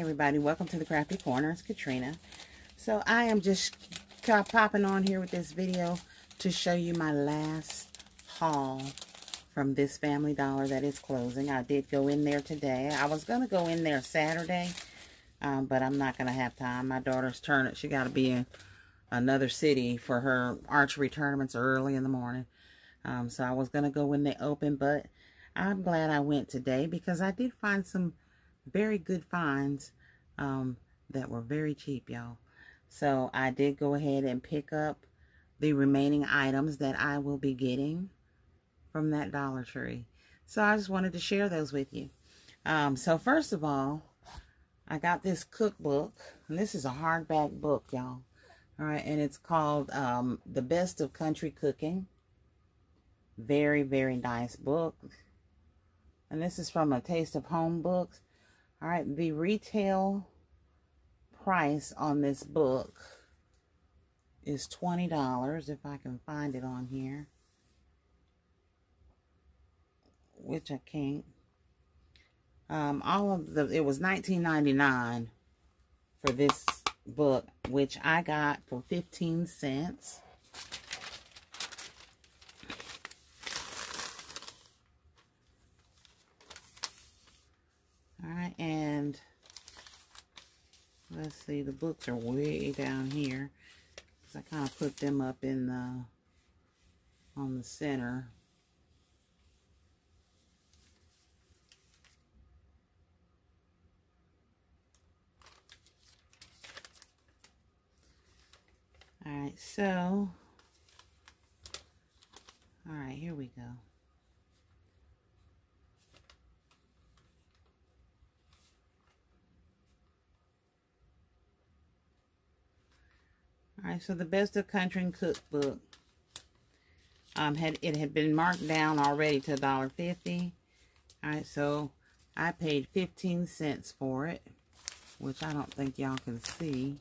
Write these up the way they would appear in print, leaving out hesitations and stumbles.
everybody, welcome to the Crafty Corner. It's Katrina. So I am just popping on here with this video to show you my last haul from this Family Dollar that is closing. I did go in there today. I was going to go in there Saturday, but I'm not going to have time. My daughter's tournament, she got to be in another city for her archery tournaments early in the morning. So I was going to go when they open, but I'm glad I went today because I did find some very good finds that were very cheap, y'all. So I did go ahead and pick up the remaining items that I will be getting from that Dollar Tree. So I just wanted to share those with you. So first of all, I got this cookbook, and this is a hardback book, y'all. All right, and it's called The Best of Country Cooking. Very, very nice book. And this is from A Taste of Home Books. All right, the retail price on this book is $20, if I can find it on here, which I can't. It was $19.99 for this book, which I got for 15 cents. All right, and let's see, the books are way down here because I kind of put them up in the on the center. All right, so all right, here we go. All right, so the Best of Country Cookbook had been marked down already to $1.50. All right, so I paid 15 cents for it, which I don't think y'all can see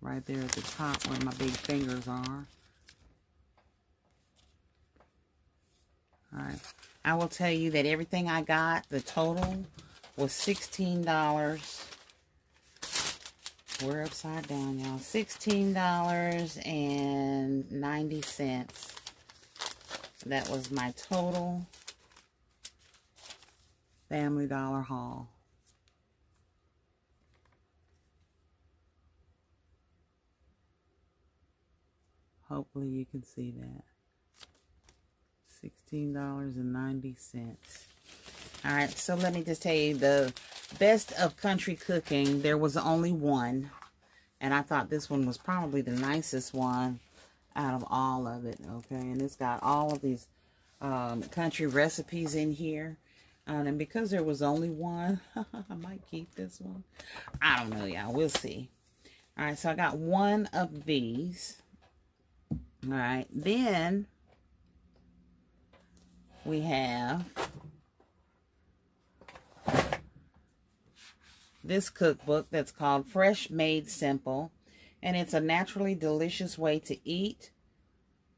right there at the top where my big fingers are. All right, I will tell you that everything I got, the total was $16. We're upside down, y'all. $16.90. That was my total Family Dollar haul. Hopefully you can see that. $16.90. All right, so let me just tell you, the Best of Country Cooking, there was only one, and I thought this one was probably the nicest one out of all of it, okay? And it's got all of these country recipes in here, and because there was only one, I might keep this one. I don't know, y'all. We'll see. All right, so I got one of these. All right, then we have this cookbook that's called Fresh Made Simple, and it's a naturally delicious way to eat,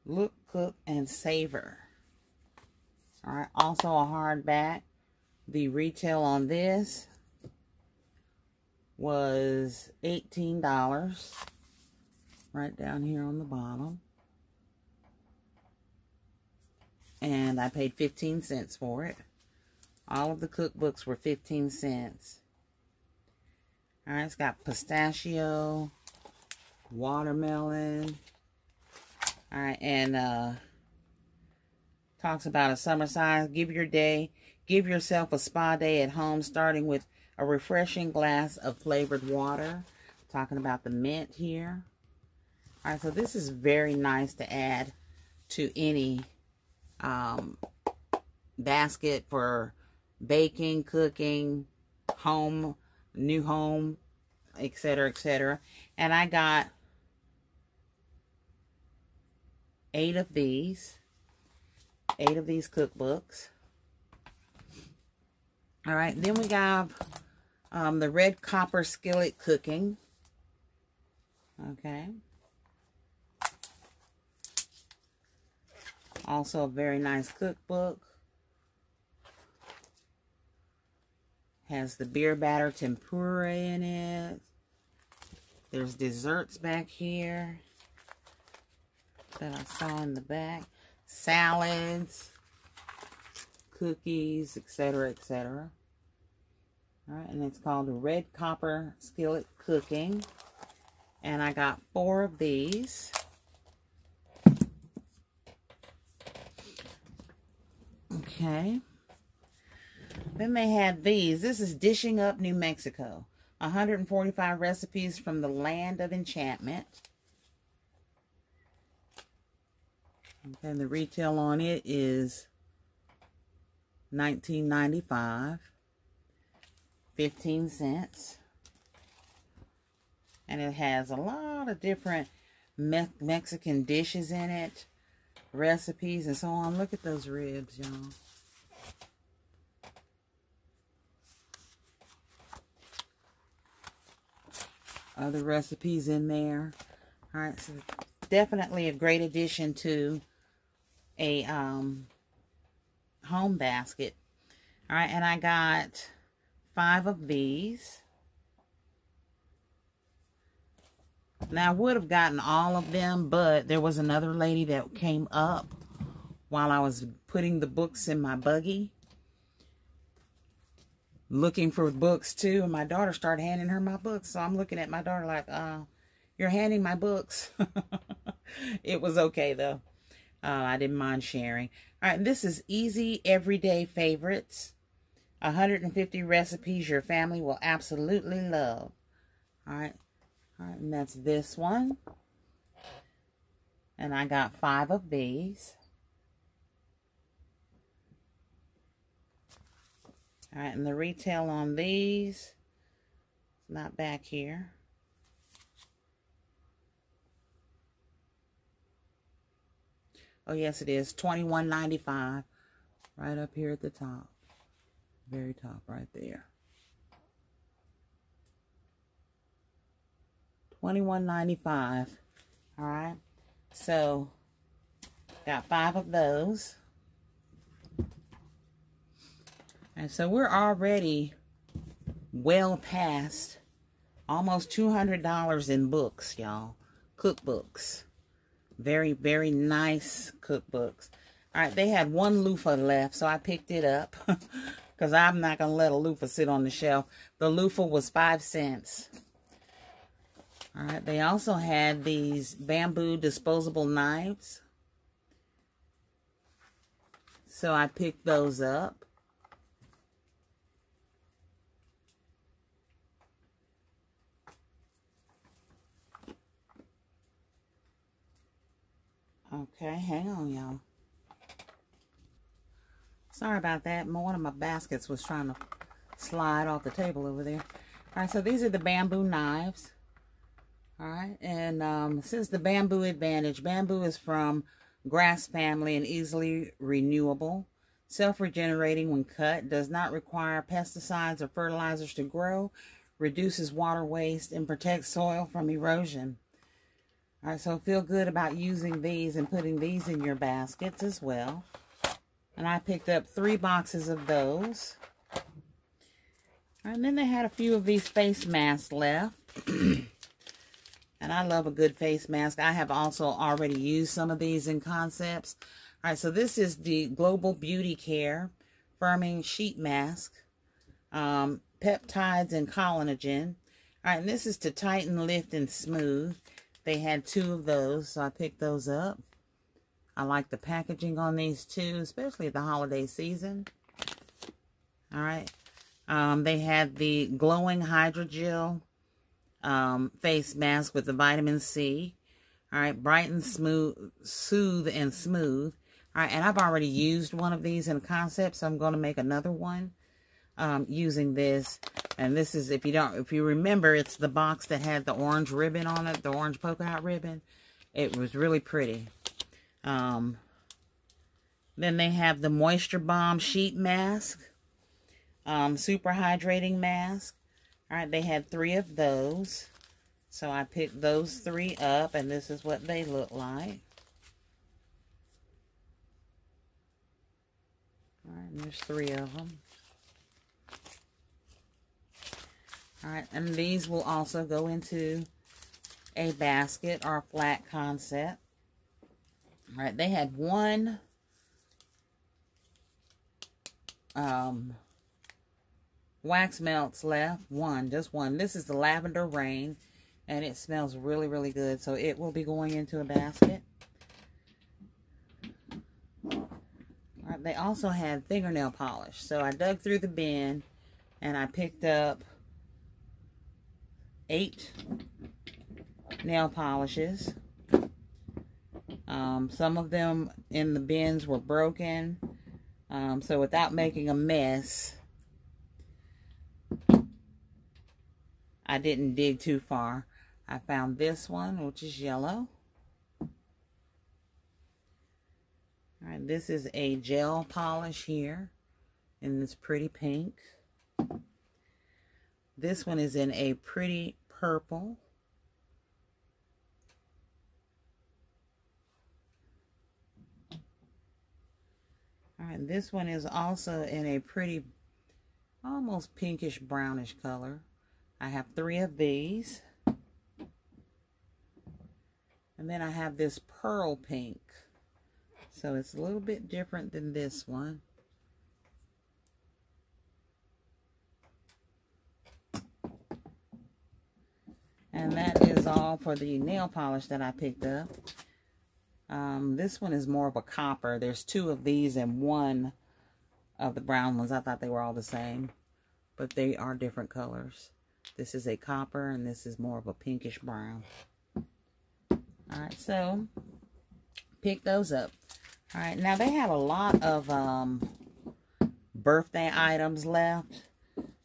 look, cook, and savor. All right, also a hardback. The retail on this was $18, right down here on the bottom, and I paid 15 cents for it. All of the cookbooks were 15 cents. All right, it's got pistachio, watermelon. All right, and talks about a summer size. Give yourself a spa day at home, starting with a refreshing glass of flavored water. Talking about the mint here. All right, so this is very nice to add to any basket for baking, cooking, home, new home, etc., etc. And I got 8 of these cookbooks. All right, then we have the Red Copper Skillet Cooking. Okay. Also a very nice cookbook. Has the beer batter tempura in it. There's desserts back here that I saw in the back. Salads, cookies, etc., etc. All right, and it's called the Red Copper Skillet Cooking. And I got 4 of these. Okay. Then they had these. This is Dishing Up New Mexico. 145 recipes from the land of enchantment. Okay, and the retail on it is $19.95. 15 cents. And it has a lot of different Mexican dishes in it. Recipes and so on. Look at those ribs, y'all. Other recipes in there. All right, so definitely a great addition to a home basket. All right, and I got 5 of these. Now, I would have gotten all of them, but there was another lady that came up while I was putting the books in my buggy, looking for books too, and my daughter started handing her my books. So I'm looking at my daughter like, you're handing my books. It was okay though. I didn't mind sharing. All right, this is Easy Everyday Favorites. 150 recipes your family will absolutely love. All right, and that's this one. And I got 5 of these. All right, and the retail on these, it's not back here. Oh, yes, it is. $21.95. Right up here at the top. Very top right there. $21.95. All right. So, got 5 of those. And so we're already well past almost $200 in books, y'all. Cookbooks. Very, very nice cookbooks. All right, they had 1 loofah left, so I picked it up. Because I'm not going to let a loofah sit on the shelf. The loofah was 5 cents. All right, they also had these bamboo disposable knives. So I picked those up. Okay, hang on, y'all. Sorry about that. One of my baskets was trying to slide off the table over there. All right, so these are the bamboo knives. All right, and since the Bamboo Advantage, bamboo is from grass family and easily renewable, self-regenerating when cut, does not require pesticides or fertilizers to grow, reduces water waste, and protects soil from erosion. All right, so feel good about using these and putting these in your baskets as well. And I picked up 3 boxes of those. And then they had a few of these face masks left. And I love a good face mask. I have also already used some of these in concepts. All right, so this is the Global Beauty Care Firming Sheet Mask. Peptides and collagen. All right, and this is to tighten, lift, and smooth. They had 2 of those, so I picked those up. I like the packaging on these too, especially the holiday season. All right. They had the Glowing Hydrogel face mask with the vitamin C. All right. Brighten, smooth, soothe, and smooth. All right. And I've already used one of these in a concept, so I'm going to make another one using this. And this is, if you remember, it's the box that had the orange ribbon on it, the orange polka dot ribbon. It was really pretty. Then they have the Moisture Bomb Sheet Mask. Super Hydrating Mask. Alright, they had 3 of those. So I picked those 3 up, and this is what they look like. Alright, and there's 3 of them. All right, and these will also go into a basket or a flat concept. All right, they had one wax melts left. Just one. This is the Lavender Rain, and it smells really, really good. So it will be going into a basket. All right, they also had fingernail polish. So I dug through the bin, and I picked up 8 nail polishes. Some of them in the bins were broken. So without making a mess, I didn't dig too far. I found this one, which is yellow. All right, this is a gel polish here in this pretty pink. This one is in a pretty purple. All right, this one is also in a pretty, almost pinkish brownish color. I have 3 of these. And then I have this pearl pink. So it's a little bit different than this one. And that is all for the nail polish that I picked up. This one is more of a copper. There's 2 of these and 1 of the brown ones. I thought they were all the same, but they are different colors. This is a copper and this is more of a pinkish brown. Alright, so pick those up. Alright, now they have a lot of birthday items left.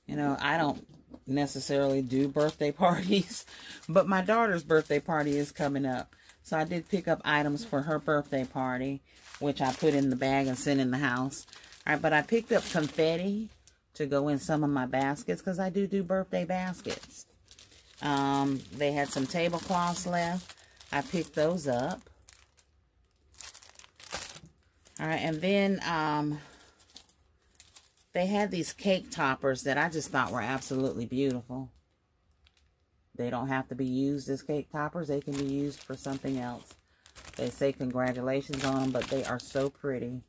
You know, I don't necessarily do birthday parties, but my daughter's birthday party is coming up. So I did pick up items for her birthday party, which I put in the bag and sent in the house. All right, but I picked up confetti to go in some of my baskets because I do birthday baskets. They had some tablecloths left. I picked those up. All right, and then they had these cake toppers that I just thought were absolutely beautiful. They don't have to be used as cake toppers. They can be used for something else. They say congratulations on them, but they are so pretty.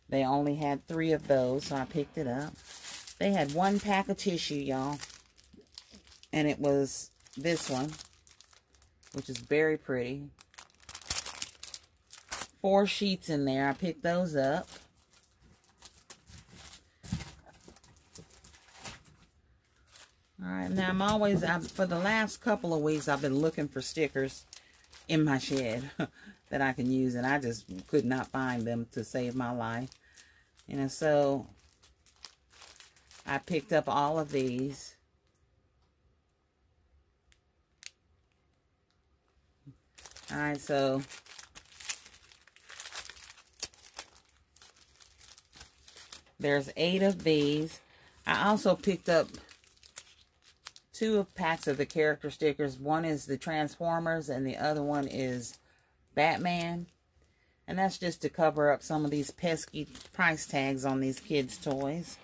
They only had 3 of those, so I picked it up. They had 1 pack of tissue, y'all. And it was this one, which is very pretty. 4 sheets in there. I picked those up. Alright, now for the last couple of weeks, I've been looking for stickers in my shed that I can use, and I just could not find them to save my life. You know, so I picked up all of these. Alright, so there's 8 of these. I also picked up 2 packs of the character stickers. One is the Transformers and the other one is Batman. And that's just to cover up some of these pesky price tags on these kids' toys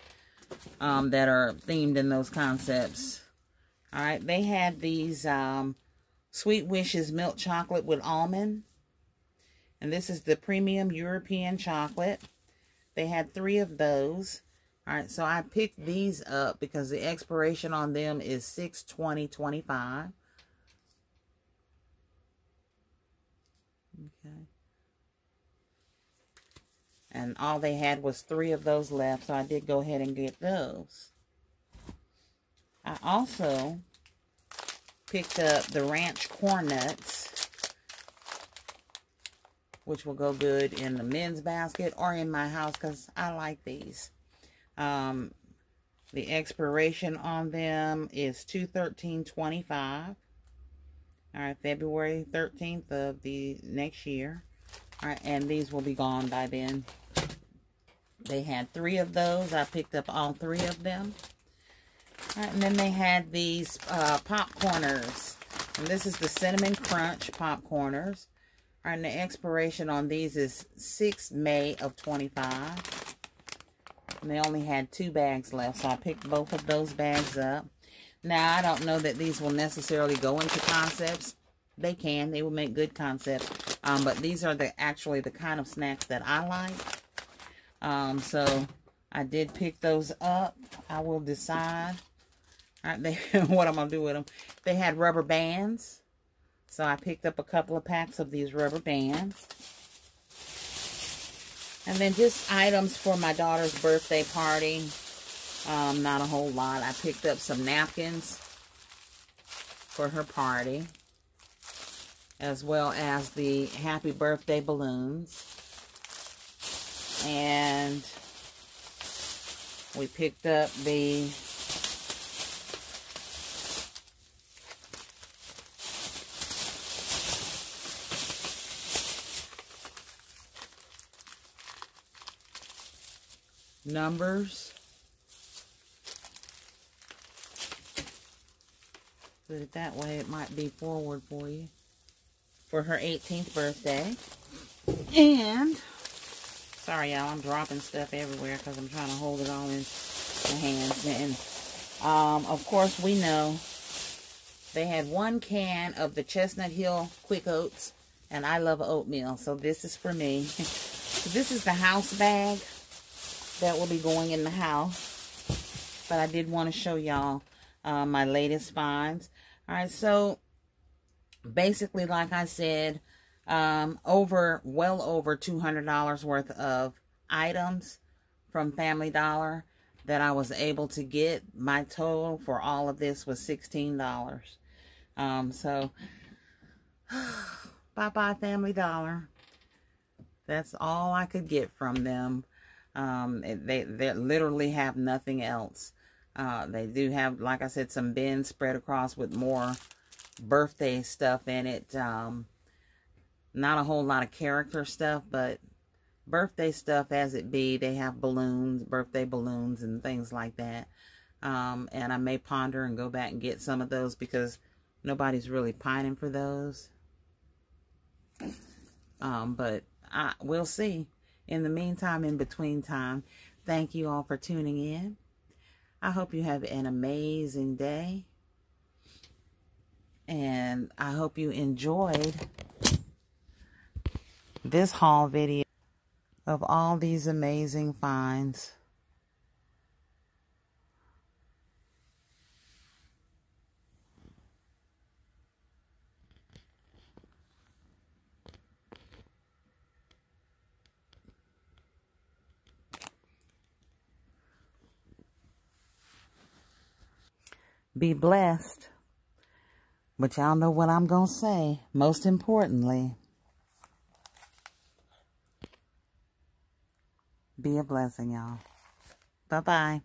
that are themed in those concepts. Alright, they had these Sweet Wishes milk chocolate with almond. And this is the premium European chocolate. They had 3 of those. Alright, so I picked these up because the expiration on them is 6/20/25. Okay. And all they had was 3 of those left, so I did go ahead and get those. I also picked up the Ranch Corn Nuts, which will go good in the men's basket or in my house because I like these. The expiration on them is 2/13/25. Alright, February 13th of the next year. Alright, and these will be gone by then. They had 3 of those. I picked up all 3 of them. Alright, and then they had these popcorners. And this is the Cinnamon Crunch popcorners. Alright, and the expiration on these is 6 May of 25. And they only had 2 bags left, so I picked both of those bags up. Now, I don't know that these will necessarily go into concepts. They can. They will make good concepts. But these are actually the kind of snacks that I like. So I did pick those up. I will decide what I'm going to do with them. They had rubber bands. So I picked up a couple of packs of these rubber bands. And then just items for my daughter's birthday party. Not a whole lot. I picked up some napkins for her party, as well as the happy birthday balloons. And we picked up the numbers. Put it that way, it might be forward for you. For her 18th birthday. And, sorry y'all, I'm dropping stuff everywhere because I'm trying to hold it all in my hands. And, of course, we know they had 1 can of the Chestnut Hill Quick Oats. And I love oatmeal, so this is for me. So this is the house bag that will be going in the house. But I did want to show y'all my latest finds. Alright, so basically, like I said, well over $200 worth of items from Family Dollar that I was able to get. My total for all of this was $16. So bye-bye Family Dollar. That's all I could get from them. They literally have nothing else. They do have, like I said, some bins spread across with more birthday stuff in it. Not a whole lot of character stuff, but birthday stuff as it be. They have balloons, birthday balloons and things like that. And I may ponder and go back and get some of those because nobody's really pining for those. But we'll see. In the meantime, in between time, thank you all for tuning in. I hope you have an amazing day. And I hope you enjoyed this haul video of all these amazing finds. Be blessed. But y'all know what I'm going to say. Most importantly, be a blessing, y'all. Bye-bye.